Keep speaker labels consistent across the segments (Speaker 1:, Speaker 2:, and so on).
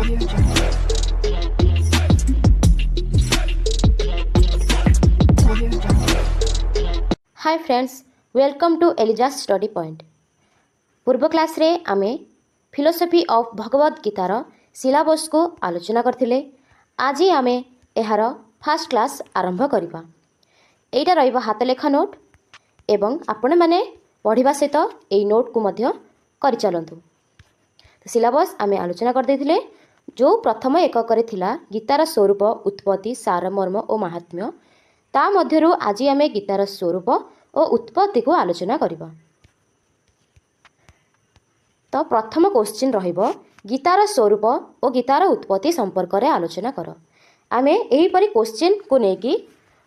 Speaker 1: Hi friends, welcome to Eliza's study point. पूर्व class रे आमे फिलोसफी ऑफ भगवद गीतार सिलेबस को आलोचना करथिले। आज आमे एहार फर्स्ट क्लास आरंभ करिबा। एटा रहिबा हाथ लेखा नोट एवं आपण माने पढ़िबा सहित एई नोट को मध्य करि चलंतु। सिलेबस आमे आलोचना कर देथिले। जो प्रथम एकक रे थिला गीतार स्वरूप, उत्पत्ति, सारमर्म और महात्म्य, ता मध्यरु आज आमे गीतार स्वरूप और उत्पत्ति को आलोचना करिबा। तो प्रथम क्वेश्चन रहिबो, गीतार स्वरूप और गीतार उत्पत्ति संपर्क रे आलोचना कर। आमे एही परि क्वेश्चन को नेकी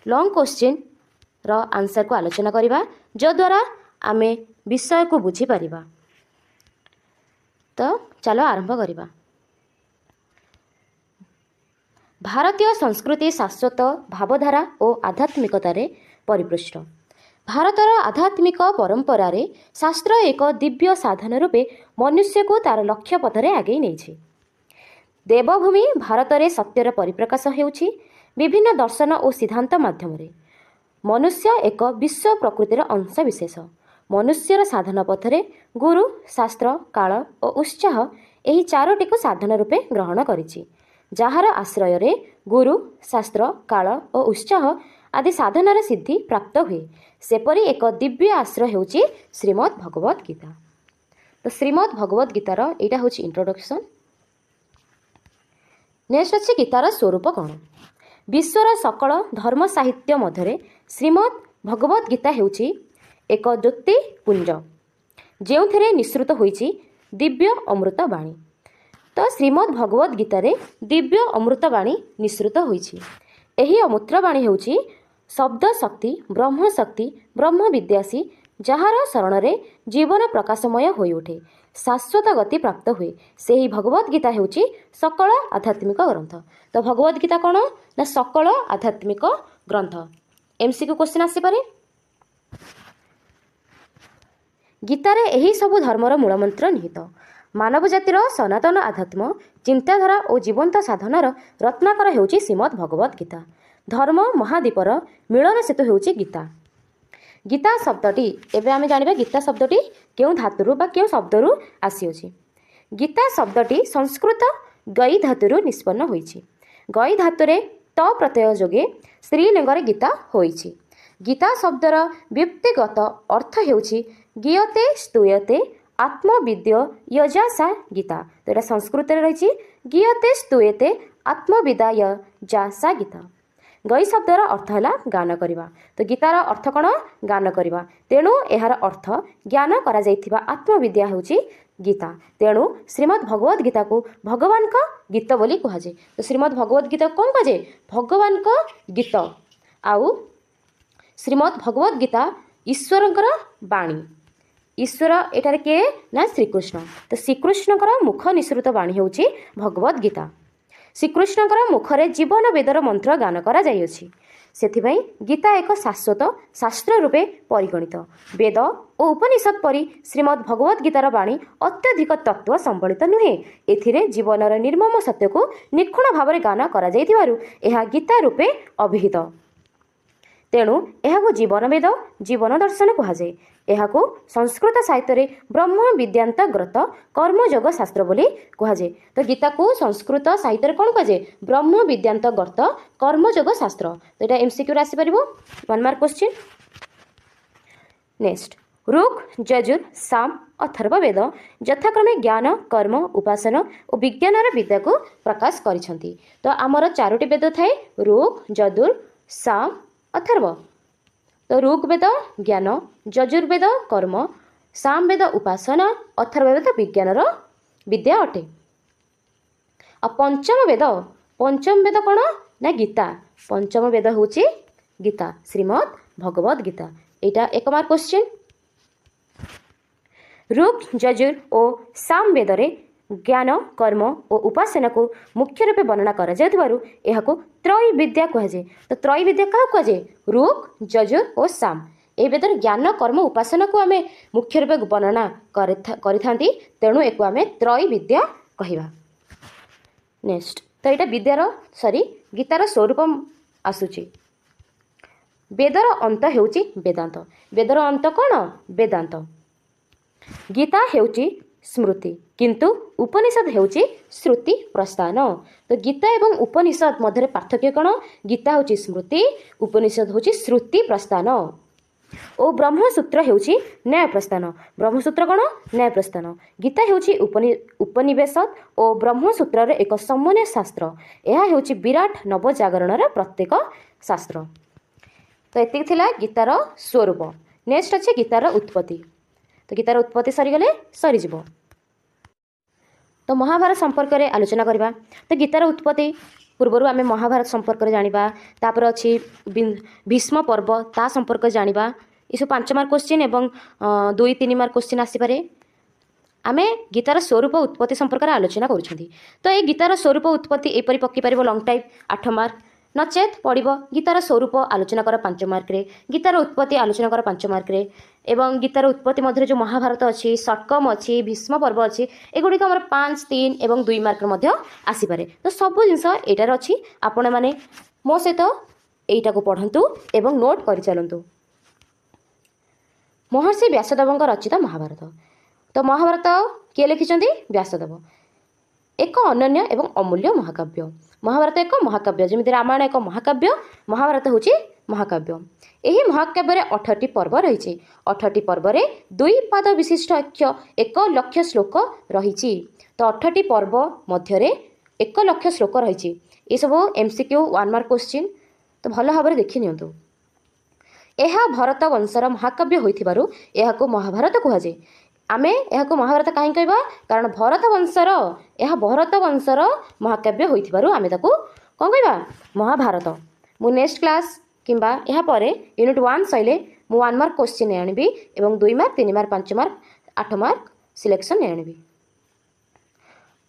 Speaker 1: लॉन्ग क्वेश्चन रो आंसर को आलोचना करिबा, जो द्वारा आमे विषय को बुझी परिबा। तो चलो आरंभ करिबा। भारतीय संस्कृति शाश्वत भावधारा और आध्यात्मिकतार परिपृष्ट। भारतर आध्यात्मिक परंपरा रे शास्त्र एक दिव्य साधन रूपे मनुष्य को तार लक्ष्य पथरे आगे नहीं। देवभूमि भारत रे सत्यर परिप्रकाश हेउछि। विभिन्न दर्शन और सिद्धांत माध्यम रे मनुष्य एक विश्व प्रकृतिर अंश विशेष। मनुष्यर साधन पथरे गुरु, शास्त्र, काल और उत्साह एही चारोटी को साधन रूपे ग्रहण करिछि। जहार आश्रय रे गुरु, शास्त्र, काल और उत्साह आदि साधनार सिद्धि प्राप्त हुए, सेपरी एक दिव्य आश्रय होछि श्रीमद् भगवद गीता। तो श्रीमद् भगवद गीतार एटा होछि इंट्रोडक्शन। नेक्स्ट अछि गीतार स्वरूप कौन। विश्वर सकल धर्म साहित्य मध्यरे श्रीमद् भगवद गीता हेउछि एक ज्योतिपुंज, जेउथिरे निश्रुत होइछि दिव्य अमृत बाणी। तो श्रीमद् भगवद गीतार दिव्य अमृत बाणी निश्रुत होइछि। एही अमृत बाणी हेउछि शब्द शक्ति, ब्रह्म शक्ति, ब्रह्म विद्यासी, जहार शरण रे जीवन प्रकाशमय होई उठे, शाश्वत गति प्राप्त हुए। सेही भगवद गीता हेउछि सकल आध्यात्मिक ग्रंथ। तो भगवद गीता कौन ना सकल आध्यात्मिक ग्रंथ। एमसीक्यू क्वेश्चन आसी पारे। गीतार एही सबु धर्मर मूलमंत्र निहित। मानव जातिर सनातन आध्यात्म चिंताधारा और जीवंत साधनार रत्नाकर हेउछि श्रीमद् भगवद गीता। धर्म महादीपर मिलन सेतु हेउछि गीता। गीता शब्दटी एबे आमे जानिबा गीता शब्दटी केउ धातुरु बा केउ शब्दरु आसीओछि। गीता शब्दटी संस्कृत गई धातुरु निष्पन्न होइछि। गई धातुरे त प्रत्यय जोगे स्त्रीलिंगरे गीता होइछि। गीता शब्दर व्युक्तिगत अर्थ हेउछि गीयते स्तूयते आत्मविद्य यजासा गीता। तो यहाँ संस्कृत रही गीयते स्तूयते आत्मविदा यजासा गीता। गई शब्दर अर्थ है गान करवा। तो गीतार अर्थ कौन गान करवा, तेणु यार अर्थ ज्ञान करा जाइथिबा आत्मविद्या होउछि गीता। तेणु श्रीमद् भगवद गीता को भगवान का गीत बोली कहुए। तो श्रीमद् भगवद गीता कौन कहुए, भगवान का गीत। आउ श्रीमद् भगवद गीता ईश्वरंकर बाणी। ईश्वर एटार के ना श्रीकृष्ण। तो श्रीकृष्णकर मुख निसृत बाणी होउछि भगवद गीता। श्रीकृष्णकर मुखरे जीवन वेदर मंत्र गान करा जाइछि। सेथिबाई गीता एक शाश्वत शास्त्र रूपे परिगणित। वेद और उपनिषद परि श्रीमद् भगवद गीतार बाणी अत्यधिक तत्व संबलित नुहे। एथिरे जीवनर निर्मम सत्य को निखुण भाव गान करा जाइथिबारु एहा गीता रूपे अभिहित। तेणु यह जीवन वेद, जीवन दर्शन कहुए। यह संस्कृत साहित्य ब्रह्म विद्यांत ग्रत कर्मयोग शास्त्र बोली कहुए। तो गीता को संस्कृत साहित्य कौन कहुए, ब्रह्म विद्यांत ग्रत कर्मयोग शास्त्र। तो यहाँ एमसीक्यू आसीपर 1 mark question. Next, Rig, Yajur, Sama, Atharva वेद यथाक्रमे ज्ञान, कर्म, उपासना और विज्ञान विद्या को प्रकाश करिसेंती। तो आमर 4टी वेद थाए, ऋग, यजुर, साम, अथर्व। तो ऋग वेद ज्ञान, यजुर्वेद कर्म, साम वेद उपासना, अथर्व वेद विज्ञान विद्या अटे। आ पंचम वेद कौन ना गीता। पंचम वेद होची गीता, श्रीमद् भगवद गीता। एटा 1 मार्क क्वेश्चन। ऋग, यजुर और साम वेद रे ज्ञान, कर्म और उपासना को मुख्य रूपे वर्णना करा जायतिबारु एहाको त्रय विद्या कहुए। तो त्रय विद्या क्या कहुए, ऋग, यजुर और साम। ए वेदर ज्ञान, कर्म, उपासना को आमे मुख्य रूपे वर्णना करिथांती। तेणु एको आमे त्रय विद्या कहिबा। नेक्स्ट तो यहाँ विद्यार गीतार स्वरूप आसूची वेदर अंत हेउची वेदांत वेदर अंत कौन वेदांत गीता हेउची स्मृति किंतु उपनिषद हेउची श्रुति प्रस्थान तो गीता एवं उपनिषद मध्य पार्थक्य कौन गीता होची स्मृति उपनिषद होची श्रुति प्रस्थान और ब्रह्मसूत्र हेउची न्याय प्रस्थान ब्रह्मसूत्र कौन न्याय प्रस्थान गीता हेउची उपनिवेशद और ब्रह्मसूत्र एक समन्वय शास्त्र यह हेउची विराट नवजागरण प्रत्येक शास्त्र तो एतिक थिला गीतार स्वरूप नेक्स्ट अच्छे गीतार उत्पत्ति तो गीतार उत्पत्ति सरीगले सरीजिव तो महाभारत संपर्क में आलोचना करवा तो गीतार उत्पत्ति पूर्वर आम महाभारत संपर्क में जाना तापर अच्छी भीष्म पर्व ता संपर्क जाना ये सब 5 मार्क क्वेश्चन एवं 2-3 मार्क क्वेश्चन आसीपे आम गीतार स्वरूप उत्पत्ति संपर्क में आलोचना करुँच तो ये गीतार स्वरूप उत्पत्ति एपरी पकई पार लंग टाइप 8 मार्क नचेत पड़ो गीतार स्वरूप आलोचना कर 5 मार्क रे गीतार उत्पत्ति आलोचना कर 5 मार्क रे एवं गीतार उत्पत्ति मध्य जो महाभारत अच्छी षटकम अच्छी भीष्म पर्व अच्छी एगुड़िक आम 5, 3 एवं 2 मार्क आसीपे तो सब जिनस एटार अच्छी आपण मैंने मो सहित यहीटा को पढ़ु एवं नोट कर चलतु महर्षि व्यासदेव रचित महाभारत तो महाभारत किए लिखिं व्यासदेव एक अनन्य एवं अमूल्य महाकाव्य महाभारत एक महाकाव्य जमी रामायण एक महाकाव्य महाभारत हूँ महाकाव्य यही महाकाव्य 18टी पर्व रही 18टी पर्व 2 पाद विशिष्ट 1 लक्ष श्लोक रही तो 18टी पर्व मध्य 1 लक्ष श्लोक रही ये सब MCQ 1 मार्क क्वेश्चन तो भल भाव देखि नियंतु यह भरत वंशर महाकाव्य होइथिबारु एहाको महाभारत कहुए आमे यह महाभारत कहीं कहवा कारण भरत वंशर महाकाव्य होइथिबारु आमे ताकू कौन कहवा महाभारत मु नेक्स्ट क्लास किंबा यहाँ पर यूनिट 1 सैले मु 1 मार्क क्वेश्चन आनिबी एवं 2 mark 3 mark 5 mark 8 mark selection आनिबी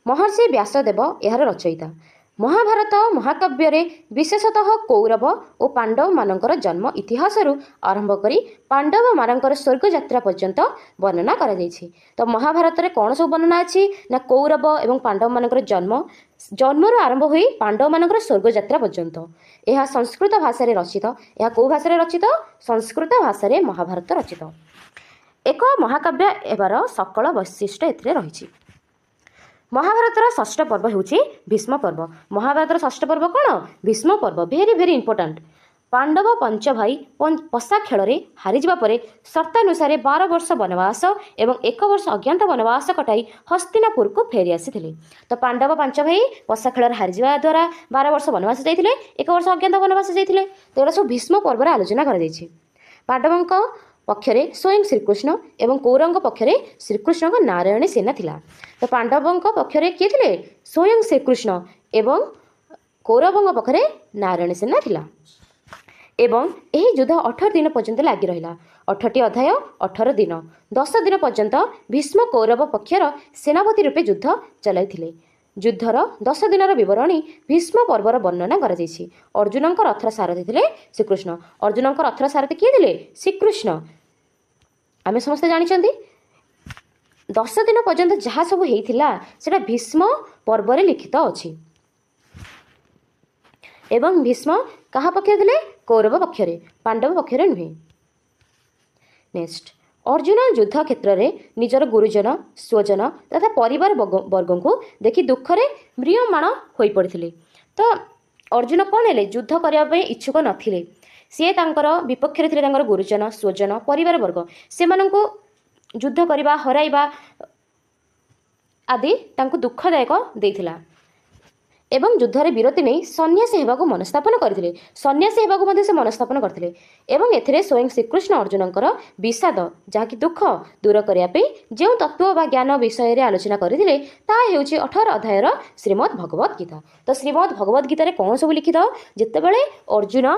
Speaker 1: महर्षि व्यासदेव यार रचयिता महाभारत महाकाव्य रे विशेषतः कौरव और पांडव मानकर जन्म इतिहास आरंभ करी पांडव मानकर स्वर्ग यात्रा पर्यंत वर्णना करा जायछि तो महाभारत रे कौन सब वर्णना अछि ना कौरव एवं पांडव मानकर जन्म आरंभ हुई पांडव मानकर स्वर्ग यात्रा पर्यंत यह संस्कृत भाषा रे रचित यह कौ भाषा रे रचित संस्कृत भाषा रे महाभारत रचित एक महाकाव्य एबार सकल वैशिष्ट्य एथिरे रहिछि महाभारतर षष्ठ पर्व होउछि भीष्म पर्व महाभारतर षष्ठ पर्व कौन भीष्म पर्व भेरी भेरी इंपोर्टाट पांडव 5 भाई पशा खेल हारी जावा परे शर्तानुसार 12 वर्ष वनवास एवं 1 वर्ष अज्ञात वनवास कटाई हस्तिनापुर को फेरी आसी तो पांडव 5 भाई पशा खेल हारी जावा द्वारा 12 वर्ष वनवास जाइथिले 1 वर्ष अज्ञात वनवास जाइथिले तो सब भीष्म पर्व आलोचना कर पांडवों पक्षरे स्वयं श्रीकृष्ण एवं कौरव पक्षरे श्रीकृष्ण को नारायणी सेना थिला तो पांडवों पक्षरे किए थिले स्वयं श्रीकृष्ण एवं कौरवों पक्षरे नारायणी सेना थिला एवं यही युद्ध 18 दिन पर्यंत लगी रहा 18टी अध्याय 18 दिन 10 दिन पर्यंत भीष्म कौरव पक्षर सेनापति रूपे युद्ध चलाइथिले युद्धर 10 दिन बरणी भीष्म पर्वर वर्णना कर अर्जुन रथर सारथी थे श्रीकृष्ण अर्जुन रथर सारथी किए थे श्रीकृष्ण आम समस्ते जानते 10 दिन पर्यंत जहाँ सब होता भीष्म पर्व लिखित अच्छी एवं भीष्म क्या पक्ष थे कौरव पक्षरे पांडव पक्षरे नुहे नेक्स्ट अर्जुन युद्ध क्षेत्र में निजर गुरुजन स्वजन तथा परिवार वर्ग को देखि दुखरे म्रियमाण हो पड़ते तो अर्जुन कौन है युद्ध करने इच्छुक नथिले सी तांकर विपक्ष थे गुरुजन स्वजन परिवार वर्ग से युद्ध करवा हराइबा आदि दुखदायक देइथिला एवं युद्धरे विरति नहीं सन्यासी होगाकू मनस्थापन करथिले सन्यासी होगाकू मध्ये से मनस्थापन करथिले एवं एथिरे स्वयं श्रीकृष्ण अर्जुनकर विषाद जहाँकि दुख दूर करने पे जो तत्व बा ज्ञान विषय रे आलोचना करथिले ताहा हेउछि 18 अध्यायर श्रीमद् भगवत गीता तो श्रीमद् भगवत गीता रे कौन सब लिखित जेतेबेले अर्जुन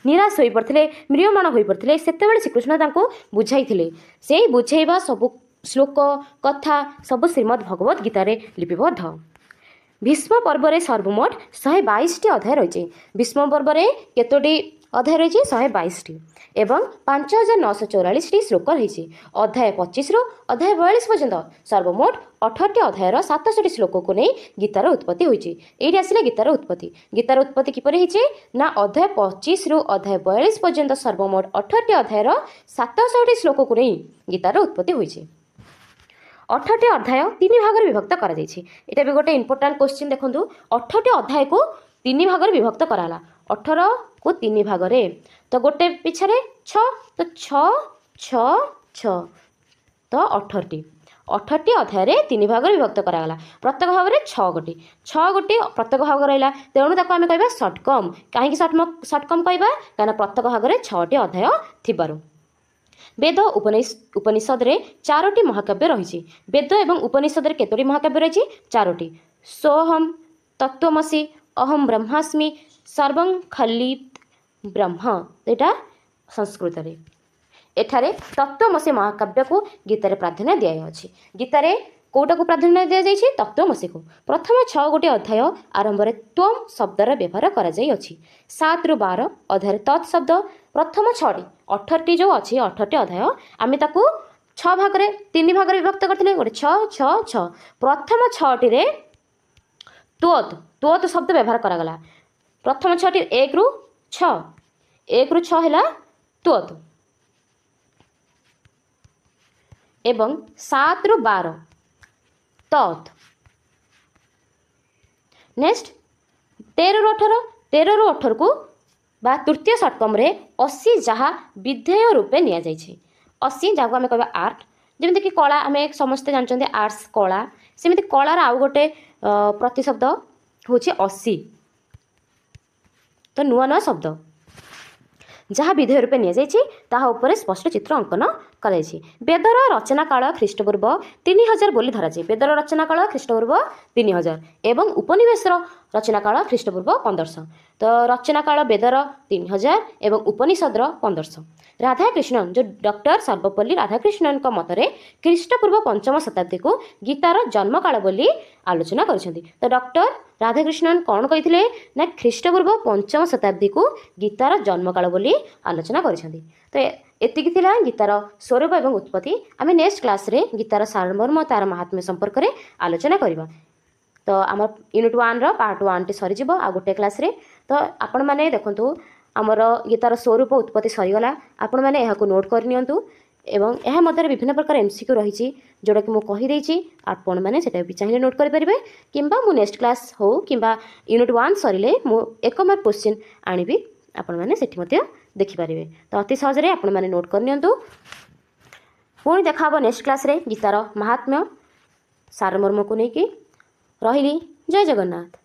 Speaker 1: निराश हो पड़ते म्रियमाण हो पड़ते सेतेबेले श्रीकृष्ण तांको बुझाइथिले से बुझाइबा सब श्लोक कथा सब श्रीमद् भगवत गीता रे लिपिबद्ध भीष्म पर्व रे सर्वमोट 122टी अध्याय रही भीष्म पर्व रे केतोटी अध्याय रही 122 एवं 5944 श्लोक रही। अध्याय 25 रु अध्याय 42 पर्यंत सर्वमोट 18 अध्यायर 67 श्लोक को नहीं गीतार उत्पत्ति होती। ये आसिले गीतार उत्पत्ति किपर होती ना अध्याय 25 रु अध्याय 42 पर्यंत सर्वमोट 18 अध्यायर 67 श्लोक को नहीं गीतार उत्पत्ति होती। 18 अध्याय 3 भाग विभक्त करा जायछि। एटा भी गोटे इंपोर्टेंट क्वेश्चन देखंतु। 18 अध्याय को 3 भाग विभक्त कराला। 18 को 3 भाग रे तो गोटे पिछरे 6 तो 6 6 6 तो 18 अध्याय रे 3 भाग विभक्त कराला। प्रत्येक भाग रे 6 गोटी प्रत्येक भाग रहिला तेणु ताको आमे कहबा शॉर्टकम। काहे शॉर्टकम कहबा कारण प्रत्येक भाग रे 6टी अध्याय थिबारु। वेद उपनिषद रे 4टी महाकाव्य रही। वेद एवं उपनिषद रे केतोटी महाकाव्य रही? 4टी। सोहम तत्वमसि अहम ब्रह्मास्मि सर्वं खल्वित् ब्रह्म एटा संस्कृत रे। एठारे तत्वमसि महाकाव्य को गीतारे प्राधान्य दिया अछि। गीतारे कोटा को प्राधान्य दिया जाइछि? तत्वमसि को। प्रथम 6 गोटी अध्याय आरंभ रे त्वम शब्दर व्यवहार करा जाई अछि। 7 रु 12 अध्याय तत् शब्द प्रथम 6टी 18टी जो अछि 18टी अध्याय आमे ताकू 6 भाग रे 3 भाग रे विभक्त करथिले। गोटे 6 6 6 प्रथम 6टी रे त्वत शब्द व्यवहार करा गला। प्रथम 6टी 1 रु 6 हैला त्वत एवं 7 रु 12 तत्। नेक्स्ट 13 रु 18 को बा तृतीय षटकम रे 80 जहाँ विधेय रूपे निया जाइछे। 80 जहाँ आम कह आर्ट जमी कि कला आम समस्ते जानते आर्ट्स कला सेमती कलार आउ गोटे प्रतिशब्द हूँ 80। तो नुआ नुआ शब्द जहाँ विधेय रूपे नि जापर स्पष्ट चित्र अंकन कर। वेदर रचना काल ख्रीष्टपूर्व 3000 बोली धराଯାए। वेदर रचना काल ख्रीष्टपूर्व 3000 एवं उपनिवेश रचना काल ख्रीष्टपूर्व 1500। तो रचना काल वेदर 3000 एवं उपनिषदर 1500। राधाकृष्णन जो डॉक्टर सर्वपल्ली राधाकृष्णन मतरे ख्रीष्टपूर्व 5म शताब्दी को गीतार जन्म काल बोली आलोचना कर। तो डॉक्टर राधाकृष्णन कौन कही ना ख्रीष्टपूर्व 5म शताब्दी को गीतार जन्म काल बोली आलोचना कर। तो एतिकी थिला गीतार स्वरूप एवं उत्पत्ति। आम नेक्स्ट क्लास रे गीतार सारमर्म तार महात्म्य संपर्क में आलोचना करवा। तो आम यूनिट 1 पार्ट 1 टी सरीज आ गोटे क्लास रे। तो आपण मैंने देखंतु आमर गीतार स्वरूप उत्पत्ति सरीगला। आपण मैंने यहाँ नोट करनियंतु एवं यह मध्य विभिन्न प्रकार एमसीक्यू रही जोटा कि मुझे कहीदेची आपण मैंने भी चाहिए नोट करेंगे कि मु नेक्स्ट क्लास हो कि यूनिट 1 सरिले मु 1 मार्क क्वेश्चन आनिबी आपण मैंने सेठी देखिपारे। तो अति सहज आपण मैंने नोट करनियंतु। पुणी देखा नेक्स्ट क्लास रे गीतार महात्म्य सारमर्म को लेकिन रही। जय जगन्नाथ।